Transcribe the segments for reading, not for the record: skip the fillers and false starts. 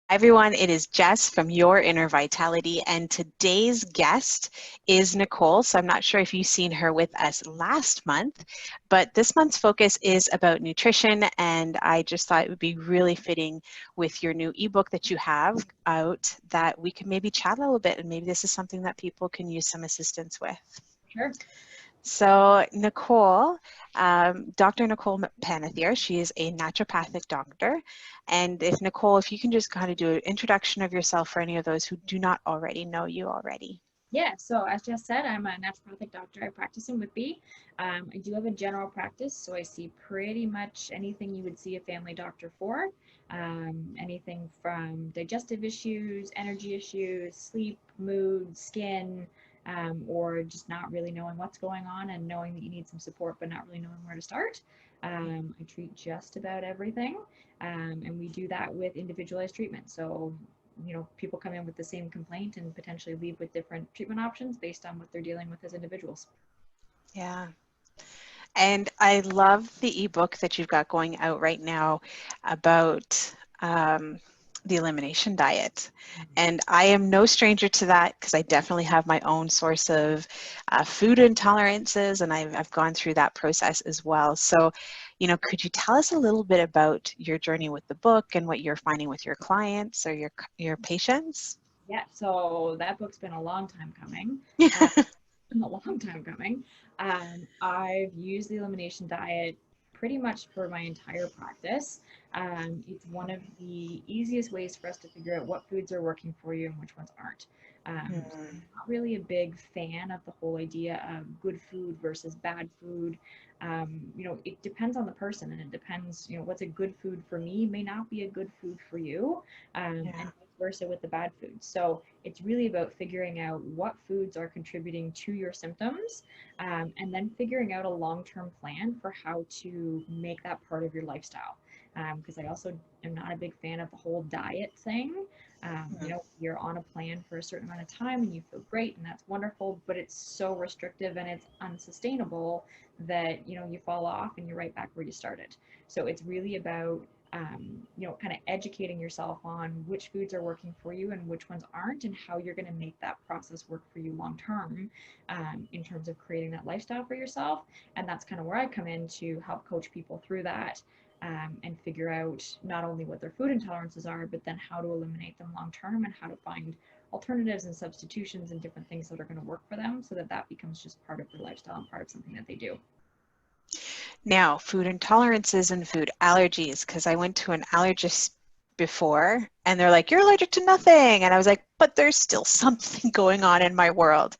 Hi everyone, it is Jess from Your Inner Vitality, and today's guest is Nicole. So I'm not sure if you've seen her with us last month, but this month's focus is about nutrition, and I just thought it would be really fitting with your new ebook that you have out that we can maybe chat a little bit, and maybe this is something that people can use some assistance with. Sure. So Nicole, Dr. Nicole Panethere, she is a naturopathic doctor. And if you can just kind of do an introduction of yourself for any of those who do not already know you already. Yeah, so as Jess said, I'm a naturopathic doctor. I practice in Whitby. I do have a general practice, so I see pretty much anything you would see a family doctor for. Anything from digestive issues, energy issues, sleep, mood, skin, or just not really knowing what's going on and knowing that you need some support but not really knowing where to start. I treat just about everything, and we do that with individualized treatment. So people come in with the same complaint and potentially leave with different treatment options based on what they're dealing with as individuals. Yeah. And I love the ebook that you've got going out right now about the elimination diet. And I am no stranger to that because I definitely have my own source of food intolerances, and I've gone through that process as well. So, could you tell us a little bit about your journey with the book and what you're finding with your clients or your patients? Yeah, so that book's been a long time coming. A long time coming. I've used the elimination diet pretty much for my entire practice. It's one of the easiest ways for us to figure out what foods are working for you and which ones aren't. So I'm not really a big fan of the whole idea of good food versus bad food. It depends on the person, and it depends, what's a good food for me may not be a good food for you, and Yeah. vice versa with the bad foods. So it's really about figuring out what foods are contributing to your symptoms, and then figuring out a long-term plan for how to make that part of your lifestyle. Because I also am not a big fan of the whole diet thing. You're on a plan for a certain amount of time and you feel great and that's wonderful, but it's so restrictive and it's unsustainable that you fall off and you're right back where you started. So it's really about kind of educating yourself on which foods are working for you and which ones aren't, and how you're going to make that process work for you long term, in terms of creating that lifestyle for yourself. And that's kind of where I come in to help coach people through that, and figure out not only what their food intolerances are, but then how to eliminate them long term and how to find alternatives and substitutions and different things that are going to work for them so that that becomes just part of their lifestyle and part of something that they do. Now, food intolerances and food allergies, because I went to an allergist before and they're like, you're allergic to nothing. And I was like, but there's still something going on in my world.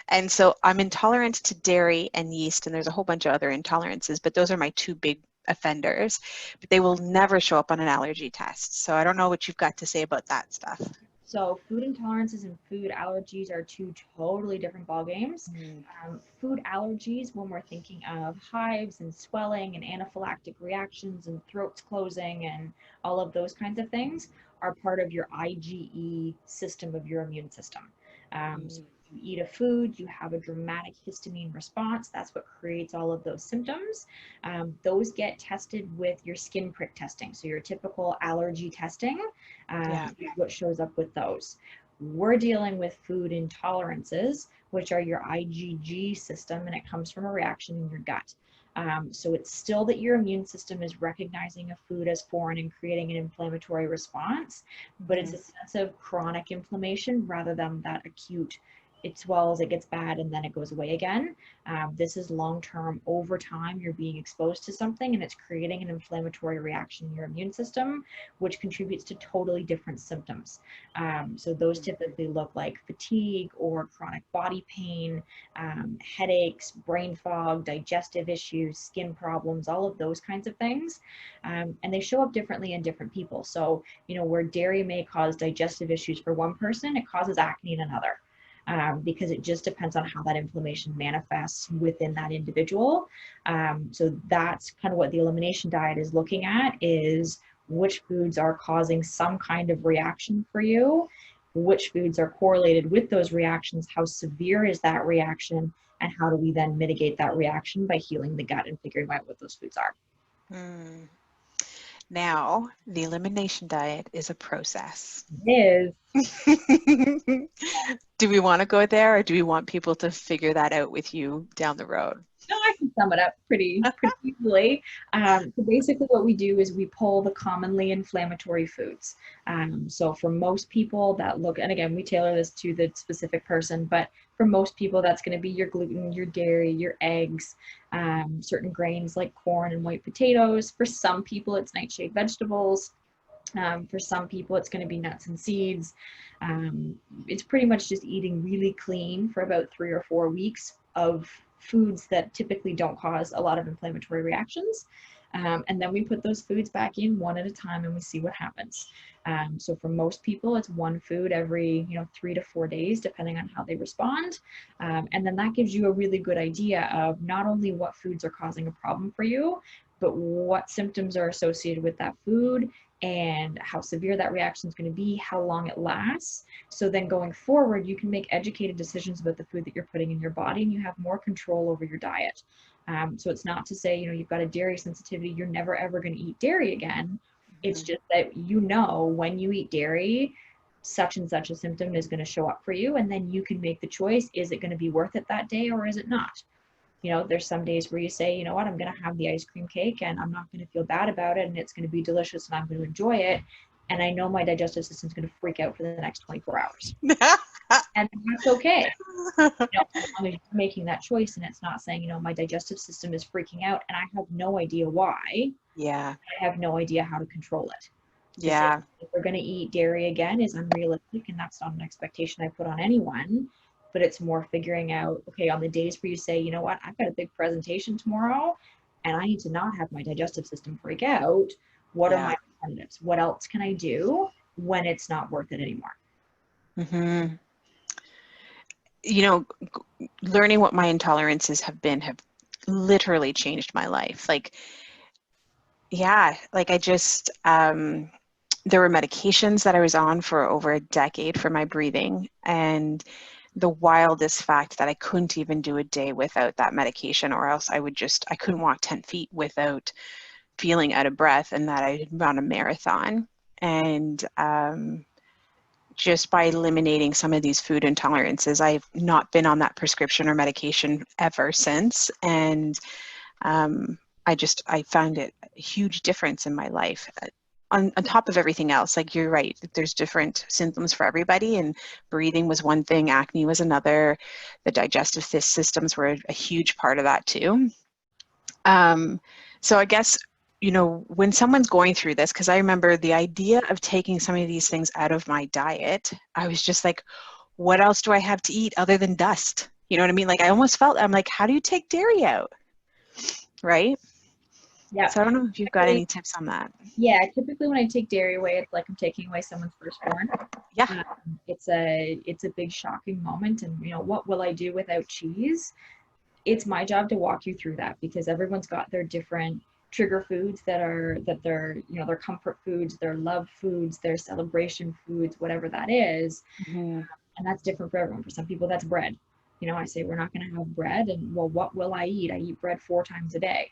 And so I'm intolerant to dairy and yeast, and there's a whole bunch of other intolerances, but those are my two big offenders. But they will never show up on an allergy test. So I don't know what you've got to say about that stuff. So food intolerances and food allergies are two totally different ball games. Mm. Food allergies, when we're thinking of hives and swelling and anaphylactic reactions and throats closing and all of those kinds of things, are part of your IgE system of your immune system. So if you eat a food, you have a dramatic histamine response. That's what creates all of those symptoms. Those get tested with your skin prick testing. So your typical allergy testing, Yeah. is what shows up with those. We're dealing with food intolerances, which are your IgG system, and it comes from a reaction in your gut. So it's still that your immune system is recognizing a food as foreign and creating an inflammatory response, but it's Mm. a sense of chronic inflammation rather than that acute. It swells, it gets bad, and then it goes away again. This is long term. Over time, you're being exposed to something and it's creating an inflammatory reaction in your immune system, which contributes to totally different symptoms. So those typically look like fatigue or chronic body pain, headaches, brain fog, digestive issues, skin problems, all of those kinds of things. And they show up differently in different people. So, where dairy may cause digestive issues for one person, it causes acne in another. Because it just depends on how that inflammation manifests within that individual. So that's kind of what the elimination diet is looking at, is which foods are causing some kind of reaction for you, which foods are correlated with those reactions, how severe is that reaction, and how do we then mitigate that reaction by healing the gut and figuring out what those foods are. Mm. Now, the elimination diet is a process. It Do we want to go there, or do we want people to figure that out with you down the road? No, I can sum it up pretty easily. So basically what we do is we pull the commonly inflammatory foods. So for most people that look, and again, we tailor this to the specific person, but for most people, that's going to be your gluten, your dairy, your eggs, certain grains like corn and white potatoes. For some people, it's nightshade vegetables. For some people, it's going to be nuts and seeds. It's pretty much just eating really clean for about 3 or 4 weeks of foods that typically don't cause a lot of inflammatory reactions. And then we put those foods back in one at a time and we see what happens. So for most people, it's one food every 3 to 4 days, depending on how they respond. And then that gives you a really good idea of not only what foods are causing a problem for you, but what symptoms are associated with that food and how severe that reaction is going to be, how long it lasts. So then going forward, you can make educated decisions about the food that you're putting in your body, and you have more control over your diet. So it's not to say, you've got a dairy sensitivity, you're never ever going to eat dairy again. It's just that when you eat dairy, such and such a symptom is going to show up for you, and then you can make the choice, is it going to be worth it that day or is it not? There's some days where you say, you know what, I'm going to have the ice cream cake and I'm not going to feel bad about it and it's going to be delicious and I'm going to enjoy it. And I know my digestive system's going to freak out for the next 24 hours. And that's okay. As long as you're making that choice and it's not saying, my digestive system is freaking out and I have no idea why. Yeah. I have no idea how to control it. Yeah. If we're going to eat dairy again is unrealistic, and that's not an expectation I put on anyone. But it's more figuring out, okay, on the days where you say, you know what, I've got a big presentation tomorrow and I need to not have my digestive system freak out. What are my alternatives? What else can I do when it's not worth it anymore? Mm-hmm. Learning what my intolerances have literally changed my life. I just, there were medications that I was on for over a decade for my breathing, and the wildest fact that I couldn't even do a day without that medication, or else I couldn't walk 10 feet without feeling out of breath, and that I had run a marathon. And just by eliminating some of these food intolerances, I've not been on that prescription or medication ever since. And I found it a huge difference in my life. On top of everything else, like you're right, there's different symptoms for everybody, and breathing was one thing, acne was another. The digestive systems were a huge part of that too. So I guess, when someone's going through this, because I remember the idea of taking some of these things out of my diet, I was just like, what else do I have to eat other than dust? You know what I mean? Like I almost felt, I'm like, how do you take dairy out? Right? Yeah. So I don't know if you've got any tips on that. Yeah, typically when I take dairy away, it's like I'm taking away someone's firstborn. Yeah. It's a big shocking moment. And what will I do without cheese? It's my job to walk you through that, because everyone's got their different trigger foods they're their comfort foods, their love foods, their celebration foods, whatever that is. Mm-hmm. And that's different for everyone. For some people, that's bread. I say we're not going to have bread, and well, what will I eat? I eat bread 4 times a day.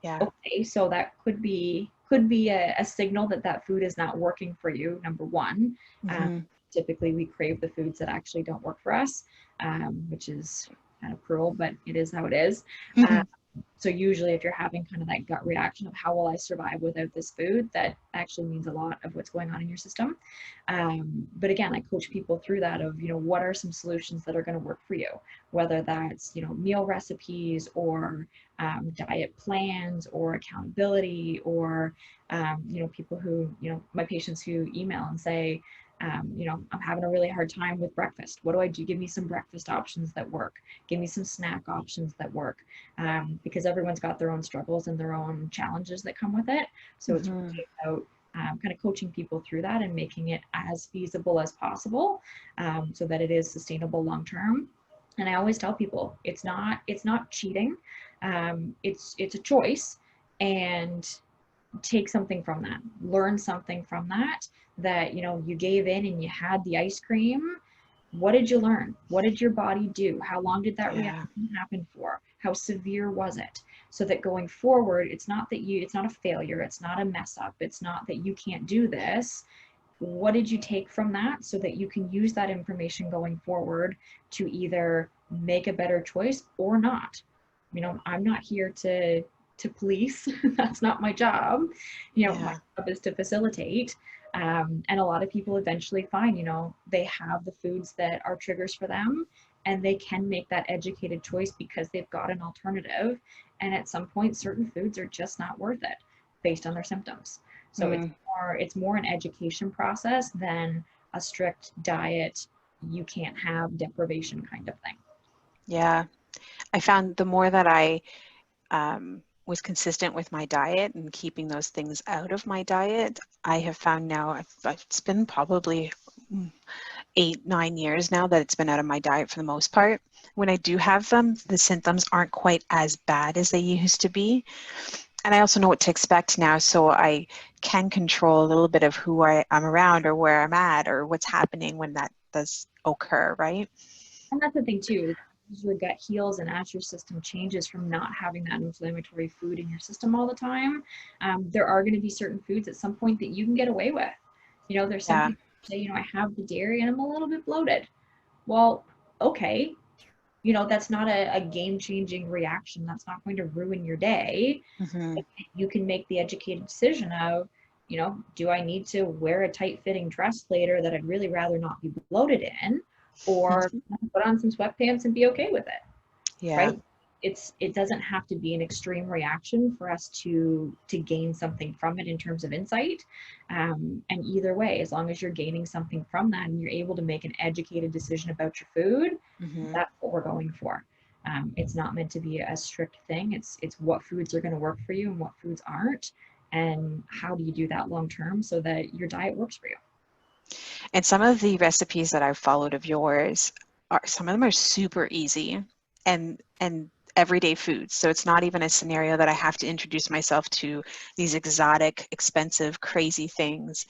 Yeah. Okay, so that could be a signal that food is not working for you, number one. Mm-hmm. Typically we crave the foods that actually don't work for us, which is kind of cruel, but it is how it is. Mm-hmm. So usually if you're having kind of that gut reaction of how will I survive without this food, that actually means a lot of what's going on in your system. But again, I coach people through that of, what are some solutions that are going to work for you, whether that's, meal recipes or diet plans or accountability, or, people who, my patients who email and say, I'm having a really hard time with breakfast. What do I do? Give me some breakfast options that work. Give me some snack options that work. Because everyone's got their own struggles and their own challenges that come with it. So it's really about kind of coaching people through that and making it as feasible as possible, so that it is sustainable long-term. And I always tell people, it's not cheating. It's a choice, and take something from that, learn something from that you gave in and you had the ice cream. What did you learn? What did your body do? How long did that reaction happen for? How severe was it? so that going forward, it's not a failure, it's not a mess up, it's not that you can't do this. What did you take from that so that you can use that information going forward to either make a better choice or not? I'm not here to police. That's not my job. My Yeah. job is to facilitate. And a lot of people eventually find, they have the foods that are triggers for them, and they can make that educated choice because they've got an alternative. And at some point, certain foods are just not worth it based on their symptoms. So Mm, it's more an education process than a strict diet, you can't have deprivation kind of thing. yeah. I found the more that I was consistent with my diet and keeping those things out of my diet, I have found now, it's been probably 8, 9 years now that it's been out of my diet for the most part. When I do have them, the symptoms aren't quite as bad as they used to be. And I also know what to expect now, so I can control a little bit of who I'm around or where I'm at or what's happening when that does occur, right? And that's the thing too, as your gut heals and as your system changes from not having that inflammatory food in your system all the time, there are going to be certain foods at some point that you can get away with. There's some Yeah. people who say, I have the dairy and I'm a little bit bloated. Well, okay, that's not a game-changing reaction. That's not going to ruin your day. Mm-hmm. You can make the educated decision of, do I need to wear a tight-fitting dress later that I'd really rather not be bloated in, or put on some sweatpants and be okay with it, Yeah. right? It doesn't have to be an extreme reaction for us to gain something from it in terms of insight. And either way, as long as you're gaining something from that and you're able to make an educated decision about your food, Mm-hmm. that's what we're going for. It's not meant to be a strict thing. It's what foods are going to work for you and what foods aren't, and how do you do that long term so that your diet works for you. And some of the recipes that I've followed of yours some of them are super easy and everyday foods. So it's not even a scenario that I have to introduce myself to these exotic, expensive, crazy things.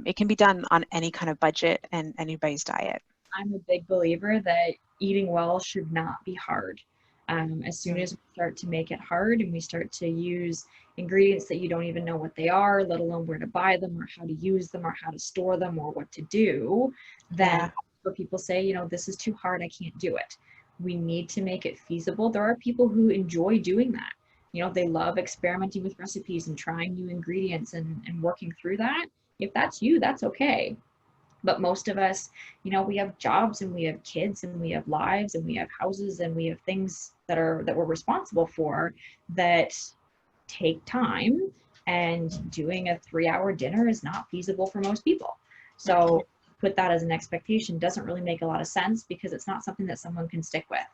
It can be done on any kind of budget and anybody's diet. I'm a big believer that eating well should not be hard. As soon as we start to make it hard and we start to use ingredients that you don't even know what they are, let alone where to buy them or how to use them or how to store them or what to do, then Yeah. where people say, this is too hard, I can't do it. We need to make it feasible. There are people who enjoy doing that. They love experimenting with recipes and trying new ingredients and working through that. If that's you, that's okay. But most of us, we have jobs and we have kids and we have lives and we have houses and we have things that we're responsible for that take time, and doing a 3-hour dinner is not feasible for most people. So put that as an expectation doesn't really make a lot of sense because it's not something that someone can stick with.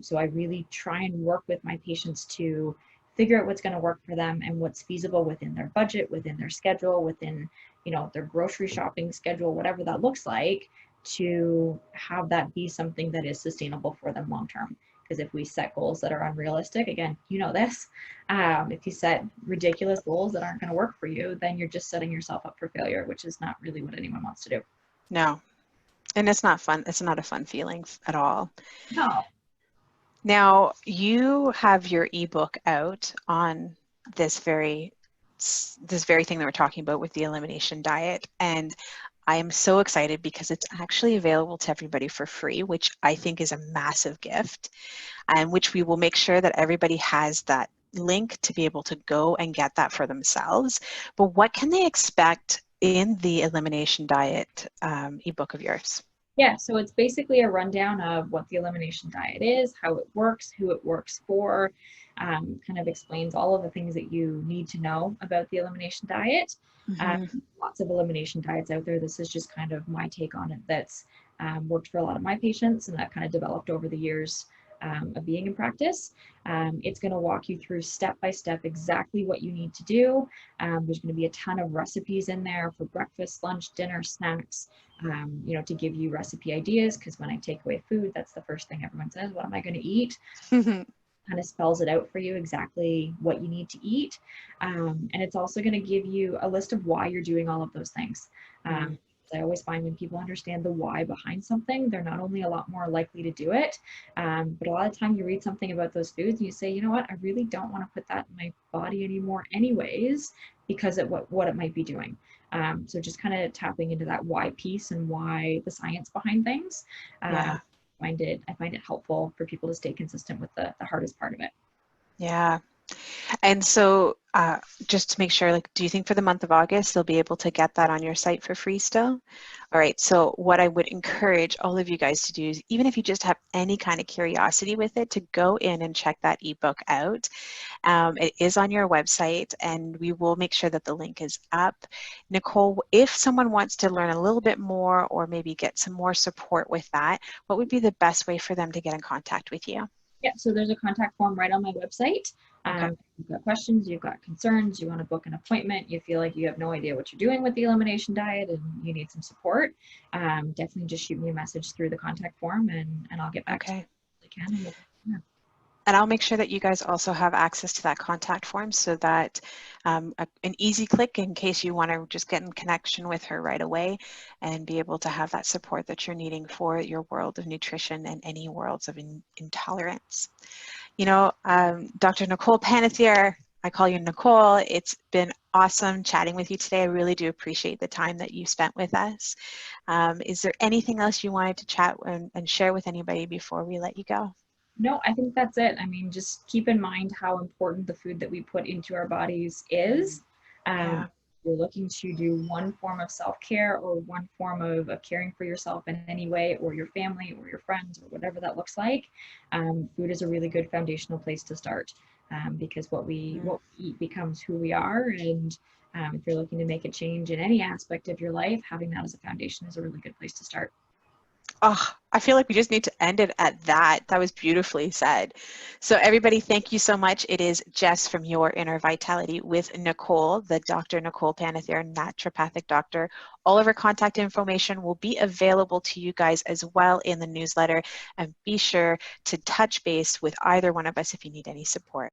So I really try and work with my patients to figure out what's going to work for them and what's feasible within their budget, within their schedule, within their grocery shopping schedule, whatever that looks like, to have that be something that is sustainable for them long term. Because if we set goals that are unrealistic, again, this, if you set ridiculous goals that aren't going to work for you, then you're just setting yourself up for failure, which is not really what anyone wants to do. No. And it's not fun. It's not a fun feeling at all. No. Now, you have your ebook out on this very thing that we're talking about with the elimination diet. And I am so excited because it's actually available to everybody for free, which I think is a massive gift, and which we will make sure that everybody has that link to be able to go and get that for themselves. But what can they expect in the elimination diet ebook of yours? Yeah, so it's basically a rundown of what the elimination diet is, how it works, who it works for, kind of explains all of the things that you need to know about the elimination diet. Mm-hmm. Lots of elimination diets out there. This is just kind of my take on it that's worked for a lot of my patients and that kind of developed over the years of being in practice. It's going to walk you through step by step exactly what you need to do. There's going to be a ton of recipes in there for breakfast, lunch, dinner, snacks, to give you recipe ideas, because when I take away food, that's the first thing everyone says, what am I going to eat? Kind of spells it out for you exactly what you need to eat. And it's also going to give you a list of why you're doing all of those things. I always find when people understand the why behind something, they're not only a lot more likely to do it, but a lot of time you read something about those foods and you say, you know what, I really don't want to put that in my body anymore anyways, because of what it might be doing. So just kind of tapping into that why piece and why the science behind things. Yeah. I find it helpful for people to stay consistent with the hardest part of it. Yeah. And so just to make sure, like, do you think for the month of August, they'll be able to get that on your site for free still? All right. So what I would encourage all of you guys to do is, even if you just have any kind of curiosity with it, to go in and check that ebook out. It is on your website, and we will make sure that the link is up. Nicole, if someone wants to learn a little bit more or maybe get some more support with that, what would be the best way for them to get in contact with you? Yeah, so there's a contact form right on my website. Okay. You've got questions, you've got concerns, you want to book an appointment, you feel like you have no idea what you're doing with the elimination diet and you need some support, definitely just shoot me a message through the contact form and I'll get back to you Okay. if I can. And yeah. And I'll make sure that you guys also have access to that contact form, so that an easy click in case you want to just get in connection with her right away and be able to have that support that you're needing for your world of nutrition and any worlds of intolerance. You know, Dr. Nicole Panethere, I call you Nicole. It's been awesome chatting with you today. I really do appreciate the time that you spent with us. Is there anything else you wanted to chat and share with anybody before we let you go? No, I think that's it. I mean, just keep in mind how important the food that we put into our bodies is. Yeah. If you're looking to do one form of self-care or one form of caring for yourself in any way, or your family or your friends or whatever that looks like, food is a really good foundational place to start, because what we eat becomes who we are. And if you're looking to make a change in any aspect of your life, having that as a foundation is a really good place to start. Oh, I feel like we just need to end it at that. That was beautifully said. So everybody, thank you so much. It is Jess from Your Inner Vitality with Nicole, the Dr. Nicole Panethere, naturopathic doctor. All of her contact information will be available to you guys as well in the newsletter. And be sure to touch base with either one of us if you need any support.